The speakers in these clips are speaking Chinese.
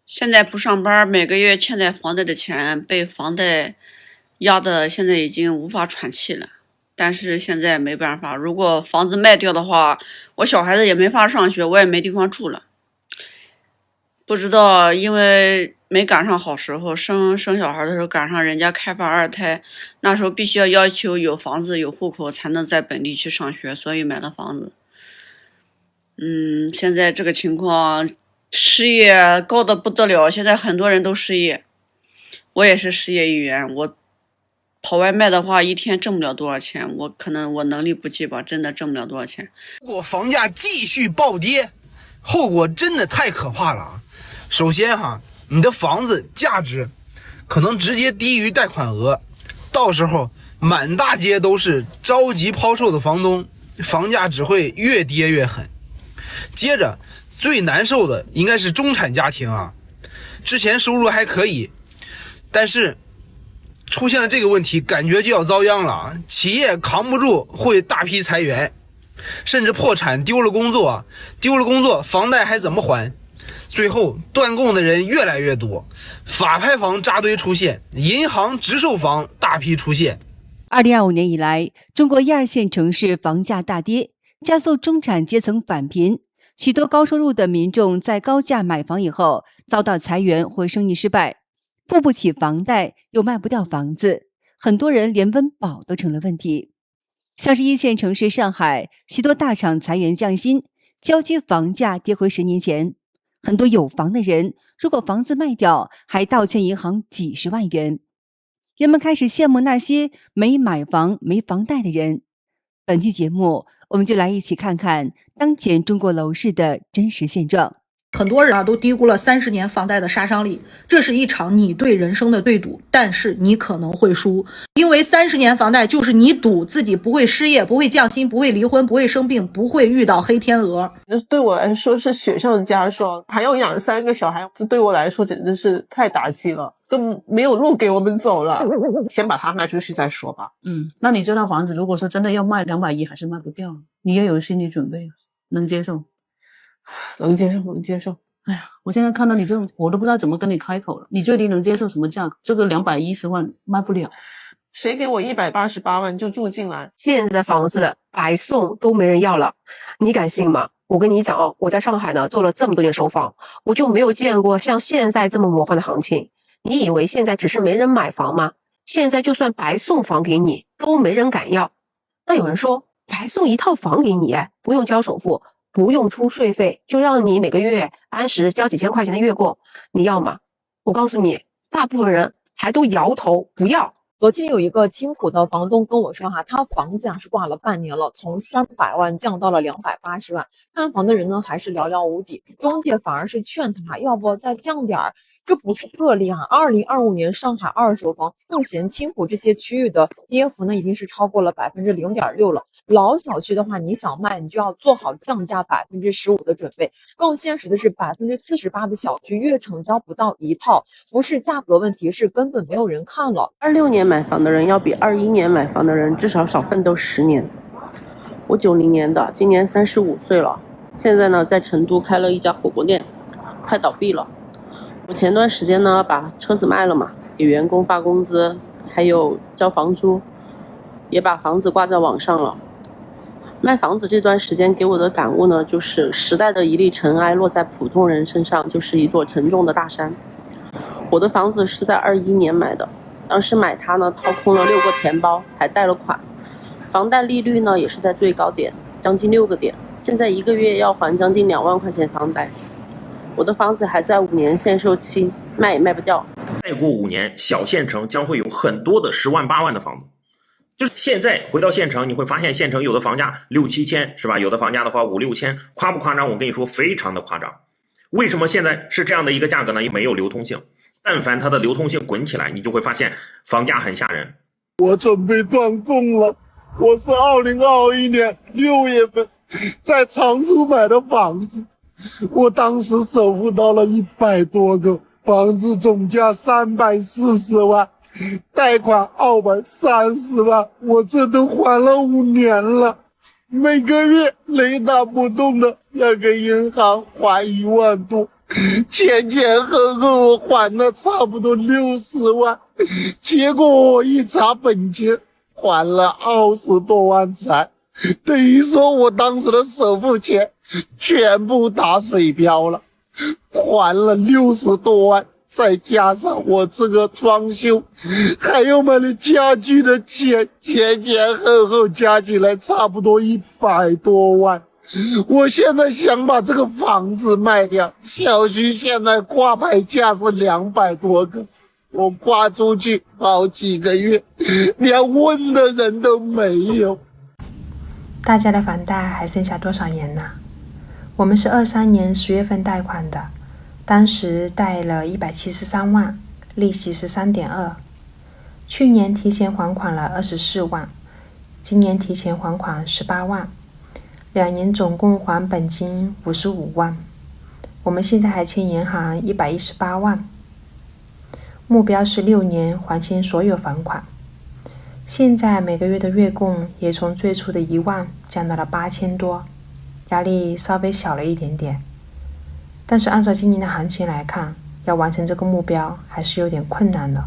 现在不上班，每个月欠债房贷的钱被房贷压的，现在已经无法喘气了。但是现在没办法，如果房子卖掉的话，我小孩子也没法上学，我也没地方住了。不知道，因为没赶上好时候，生小孩的时候赶上人家开放二胎，那时候必须要求有房子有户口才能在本地去上学，所以买了房子。现在这个情况，失业高的不得了，现在很多人都失业，我也是失业一员。我跑外卖的话，一天挣不了多少钱，可能我能力不济吧，真的挣不了多少钱。如果房价继续暴跌，后果真的太可怕了啊！首先你的房子价值可能直接低于贷款额，到时候满大街都是着急抛售的房东，房价只会越跌越狠。接着最难受的应该是中产家庭啊，之前收入还可以，但是出现了这个问题，感觉就要遭殃了，企业扛不住会大批裁员，甚至破产，丢了工作，房贷还怎么还？最后断供的人越来越多，法拍房扎堆出现，银行直售房大批出现。2025年以来，中国1、2线城市房价大跌，加速中产阶层返贫。许多高收入的民众在高价买房以后，遭到裁员或生意失败，付不起房贷又卖不掉房子，很多人连温饱都成了问题。像是1线城市上海，许多大厂裁员降薪，郊区房价跌回10年前。很多有房的人，如果房子卖掉，还倒欠银行几十万元。人们开始羡慕那些没买房、没房贷的人。本期节目，我们就来一起看看当前中国楼市的真实现状。很多人都低估了30年房贷的杀伤力，这是一场你对人生的对赌，但是你可能会输，因为30年房贷就是你赌自己不会失业，不会降薪，不会离婚，不会生病，不会遇到黑天鹅。那对我来说是雪上加霜，还要养3个小孩，这对我来说简直是太打击了，都没有路给我们走了。先把它卖出去再说吧。那你这套房子如果说真的要卖210，还是卖不掉，你也有心理准备，能接受？能接受。哎呀，我现在看到你这种，我都不知道怎么跟你开口了。你最低能接受什么价格？这个210万卖不了。谁给我188万就住进来？现在的房子白送都没人要了，你敢信吗？我跟你讲哦，我在上海呢做了这么多年收房，我就没有见过像现在这么魔幻的行情。你以为现在只是没人买房吗？现在就算白送房给你，都没人敢要。那有人说，白送一套房给你，不用交首付，不用出税费，就让你每个月按时交几千块钱的月供，你要吗？我告诉你，大部分人还都摇头不要。昨天有一个青浦的房东跟我说他房价是挂了半年了，从300万降到了280万，看房的人呢还是寥寥无几，中介反而是劝他要不再降点儿。这不是个例啊，2025年上海二手房目前青浦这些区域的跌幅呢已经是超过了0.6%了。老小区的话，你想卖你就要做好降价15%的准备。更现实的是48%的小区月成交不到一套，不是价格问题，是根本没有人看了。26年买房的人要比21年买房的人至少少奋斗10年。我90年的，今年35岁了，现在呢在成都开了一家火锅店，快倒闭了。我前段时间呢把车子卖了嘛，给员工发工资，还有交房租，也把房子挂在网上了。卖房子这段时间给我的感悟呢，就是时代的一粒尘埃落在普通人身上就是一座沉重的大山。我的房子是在21年买的，当时买它呢掏空了6个钱包，还贷了款，房贷利率呢也是在最高点，将近6个点，现在1个月要还将近2万块钱房贷。我的房子还在5年限售期，卖也卖不掉。再过5年，小县城将会有很多的10万8万的房子。就是现在回到县城，你会发现县城有的房价6、7千，是吧？有的房价的话5、6千，夸不夸张？我跟你说，非常的夸张。为什么现在是这样的一个价格呢？因为没有流通性。但凡它的流通性滚起来，你就会发现房价很吓人。我准备断供了，我是2021年6月份在长春买的房子，我当时首付到了100多个，房子总价340万，贷款230万，我这都还了5年了，每个月雷打不动的要给银行还1万多，前前后后我还了差不多60万，结果我一查本金，还了20多万才，等于说我当时的首付钱全部打水漂了，还了60多万。再加上我这个装修，还有买的家具的钱，前前后后加起来差不多100多万。我现在想把这个房子卖掉，小区现在挂牌价是200多个，我挂出去好几个月，连问的人都没有。大家的房贷还剩下多少年呢？我们是23年10月份贷款的。当时贷了173万，利息是3.2%。去年提前还款了24万，今年提前还款18万，2年总共还本金55万。我们现在还欠银行118万，目标是6年还清所有房款。现在每个月的月供也从最初的1万降到了8000多，压力稍微小了一点点。但是按照今年的行情来看，要完成这个目标还是有点困难的。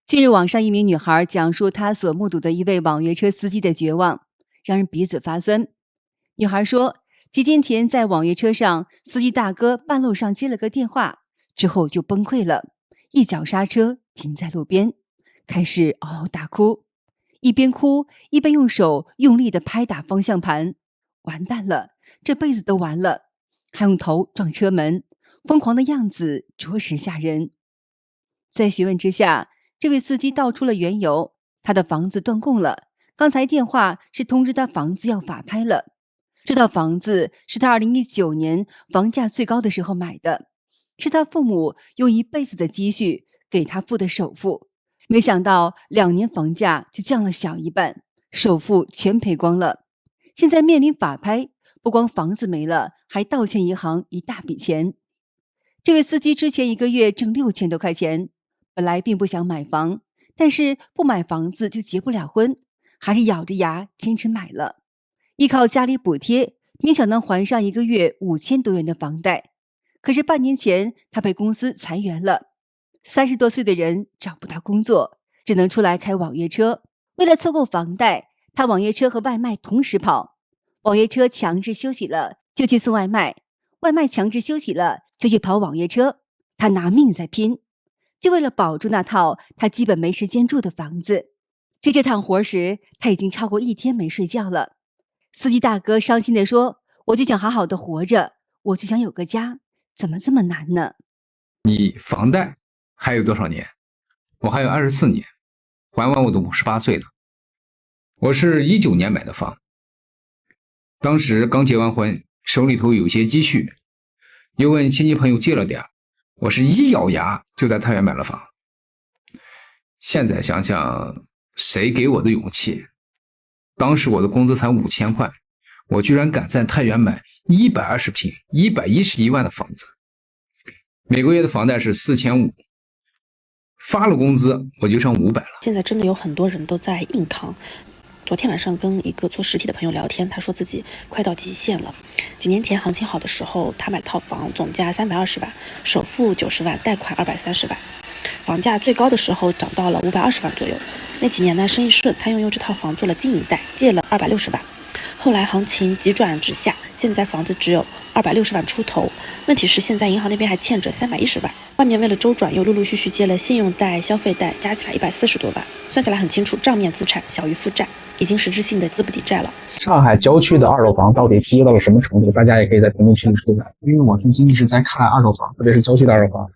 近日，网上一名女孩讲述她所目睹的一位网约车司机的绝望，让人鼻子发酸。女孩说，几天前在网约车上，司机大哥半路上接了个电话，之后就崩溃了，一脚刹车停在路边，开始嗷嗷大哭，一边哭一边用手用力地拍打方向盘，完蛋了，这辈子都完了。还用头撞车门，疯狂的样子着实吓人。在询问之下，这位司机道出了缘由，他的房子断供了，刚才电话是通知他房子要法拍了。这套房子是他2019年房价最高的时候买的，是他父母用一辈子的积蓄给他付的首付，没想到2年房价就降了小一半，首付全赔光了。现在面临法拍，不光房子没了，还倒欠银行一大笔钱。这位司机之前1个月挣6000多块钱，本来并不想买房，但是不买房子就结不了婚，还是咬着牙坚持买了。依靠家里补贴，勉强能还上1个月5000多元的房贷。可是半年前他被公司裁员了，30多岁的人找不到工作，只能出来开网约车。为了凑够房贷，他网约车和外卖同时跑。网约车强制休息了，就去送外卖；外卖强制休息了，就去跑网约车。他拿命在拼，就为了保住那套他基本没时间住的房子。接这趟活时，他已经超过1天没睡觉了。司机大哥伤心地说：“我就想好好的活着，我就想有个家，怎么这么难呢？”你房贷还有多少年？我还有24年，还完我都58岁了。我是19年买的房。当时刚结完婚，手里头有些积蓄，又问亲戚朋友借了点，我是一咬牙就在太原买了房。现在想想，谁给我的勇气？当时我的工资才5000块，我居然敢在太原买120平、111万的房子，每个月的房贷是4500，发了工资我就剩500了。现在真的有很多人都在硬扛。昨天晚上跟一个做实体的朋友聊天，他说自己快到极限了。几年前行情好的时候，他买套房总价320万，首付90万，贷款230万。房价最高的时候涨到了520万左右。那几年呢，生意顺，他拥有这套房做了经营贷，借了260万。后来行情急转直下，现在房子只有260万出头。问题是现在银行那边还欠着310万，外面为了周转又陆陆续续接了信用贷、消费贷，加起来140多万。算下来很清楚，账面资产小于负债，已经实质性的资不抵债了。上海郊区的二手房到底跌到了什么程度？大家也可以在评论区里说。因为我最近一直在看二手房，特别是郊区的二手房。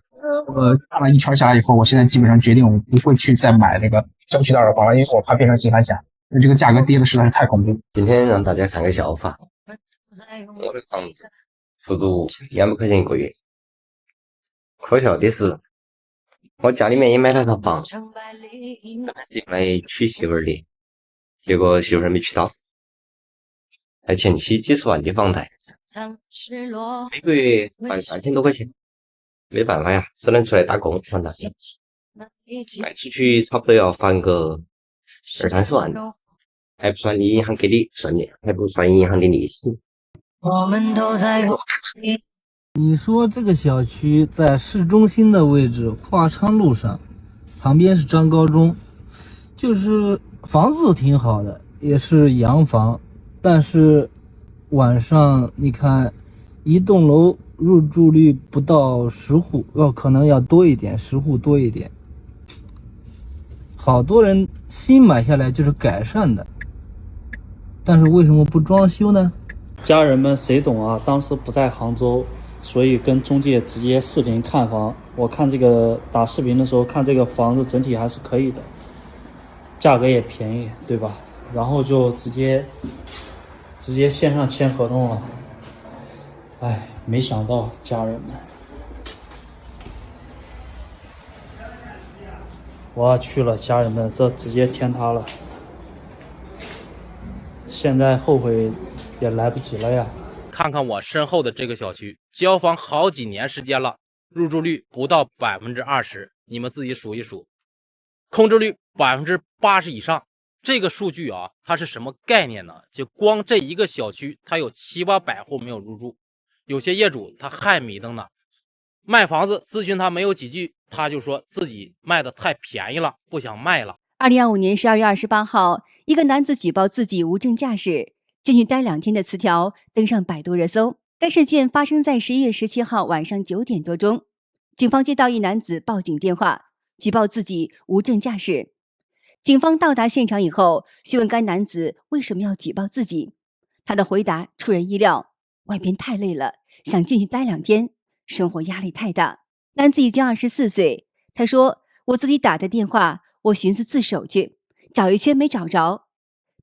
看了一圈下来以后，我现在基本上决定我不会去再买那个郊区的二手房了，因为我怕变成金盘侠。因为这个价格跌的实在是太恐怖。今天让大家看个笑话，我的房子出租200块钱1个月，可笑的是，我家里面也买了套房，是用来娶媳妇儿的，结果媳妇儿没娶到，还欠起几十万的房贷，每个月还3000多块钱，没办法呀，只能出来打工还贷，卖出去差不多要还个20-30万，还不算你银行给的算的，还不算银行的利息。我们都在你说这个小区在市中心的位置，华昌路上，旁边是张高中，就是房子挺好的，也是洋房，但是晚上你看，一栋楼入住率不到10户，可能要多一点，10户多一点。好多人新买下来就是改善的，但是为什么不装修呢？家人们谁懂啊？当时不在杭州，所以跟中介直接视频看房。我看这个打视频的时候，看这个房子整体还是可以的，价格也便宜，对吧？然后就直接线上签合同了。哎，没想到家人们，我去了，家人们，这直接天塌了。现在后悔也来不及了呀。看看我身后的这个小区，交房好几年时间了，入住率不到20%，你们自己数一数，空置率80%以上。这个数据啊，它是什么概念呢？就光这一个小区，它有700-800户没有入住，有些业主他还迷瞪呢，卖房子咨询他没有几句，他就说自己卖的太便宜了，不想卖了。2025年12月28号，一个男子举报自己无证驾驶，进去待2天的词条登上百度热搜。该事件发生在11月17号晚上9点多钟，警方接到一男子报警电话，举报自己无证驾驶。警方到达现场以后，询问该男子为什么要举报自己。他的回答出人意料，外边太累了，想进去待2天，生活压力太大。男子已经24岁，他说：“我自己打的电话，我寻思自首去，找一圈没找着。”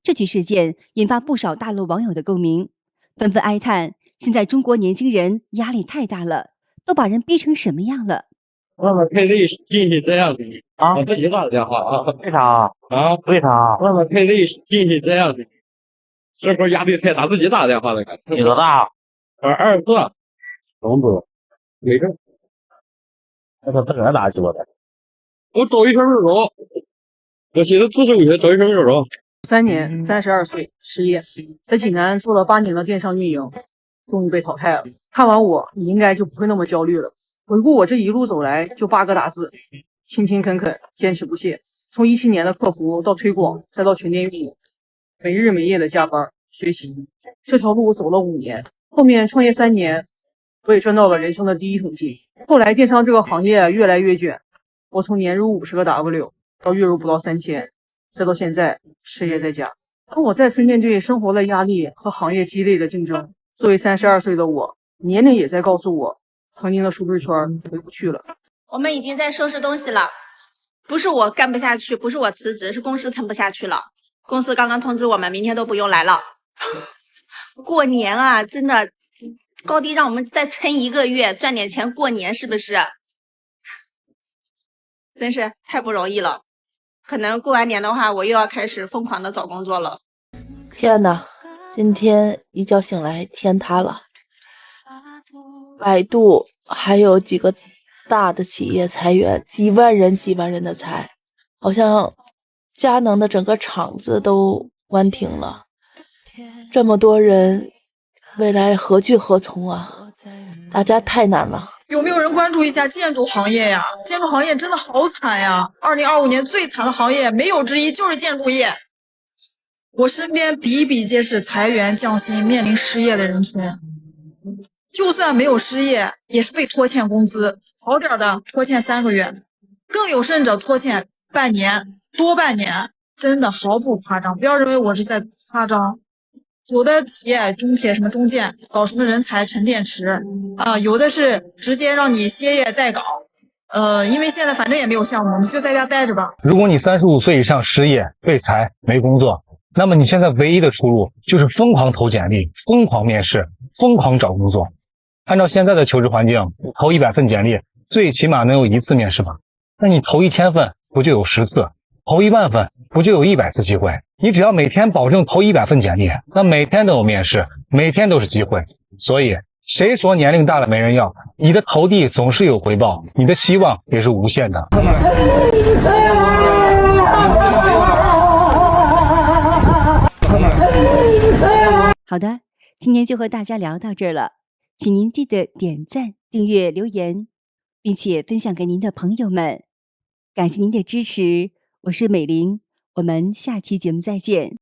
这起事件引发不少大陆网友的共鸣，纷纷哀叹现在中国年轻人压力太大了，都把人逼成什么样了。外面配力进去这样子啊？我自己打的电话啊？为啥啊？为啥？外面配力进去这样子，是不是压力太大？自己打电话的感觉。你多大？24。工作没证。那他自个儿打去我的。我找一份手着，我寻思自首去找一份手着。3年，32岁，失业，在济南做了8年的电商运营，终于被淘汰了。看完我，你应该就不会那么焦虑了。回顾我这一路走来，就8个大字：勤勤恳恳，坚持不懈。从17年的客服到推广，再到全店运营，没日没夜的加班学习，这条路走了5年。后面创业3年，我也赚到了人生的第1桶金。后来电商这个行业越来越卷，我从年入50个 W 到月入不到3000，再到现在失业在家。当我再次面对生活的压力和行业激烈的竞争，作为32岁的我，年龄也在告诉我，曾经的舒适圈回不去了。我们已经在收拾东西了，不是我干不下去，不是我辞职，是公司撑不下去了。公司刚刚通知我们明天都不用来了。过年啊，真的高低让我们再撑1个月，赚点钱过年，是不是？真是太不容易了。可能过完年的话，我又要开始疯狂的找工作了。天哪，今天一觉醒来天塌了。百度还有几个大的企业裁员，几万人的裁，好像佳能的整个厂子都关停了。这么多人，未来何去何从啊？大家太难了。有没有人关注一下建筑行业呀？建筑行业真的好惨呀！2025年最惨的行业没有之一就是建筑业。我身边比比皆是裁员降薪、面临失业的人群。就算没有失业，也是被拖欠工资，好点的拖欠3个月，更有甚者拖欠半年、多半年，真的毫不夸张。不要认为我是在夸张。有的企业中铁什么中建搞什么人才沉淀池啊，有的是直接让你歇业待岗，因为现在反正也没有项目，你就在家待着吧。如果你35岁以上失业、被裁、没工作，那么你现在唯一的出路就是疯狂投简历、疯狂面试、疯狂找工作。按照现在的求职环境，投100份简历，最起码能有1次面试吧？那你投1000份，不就有10次？投1万份，不就有100次机会？你只要每天保证投100份简历，那每天都有面试，每天都是机会。所以，谁说年龄大了没人要？你的投递总是有回报，你的希望也是无限的。好的，今天就和大家聊到这儿了。请您记得点赞、订阅、留言，并且分享给您的朋友们。感谢您的支持，我是美玲，我们下期节目再见。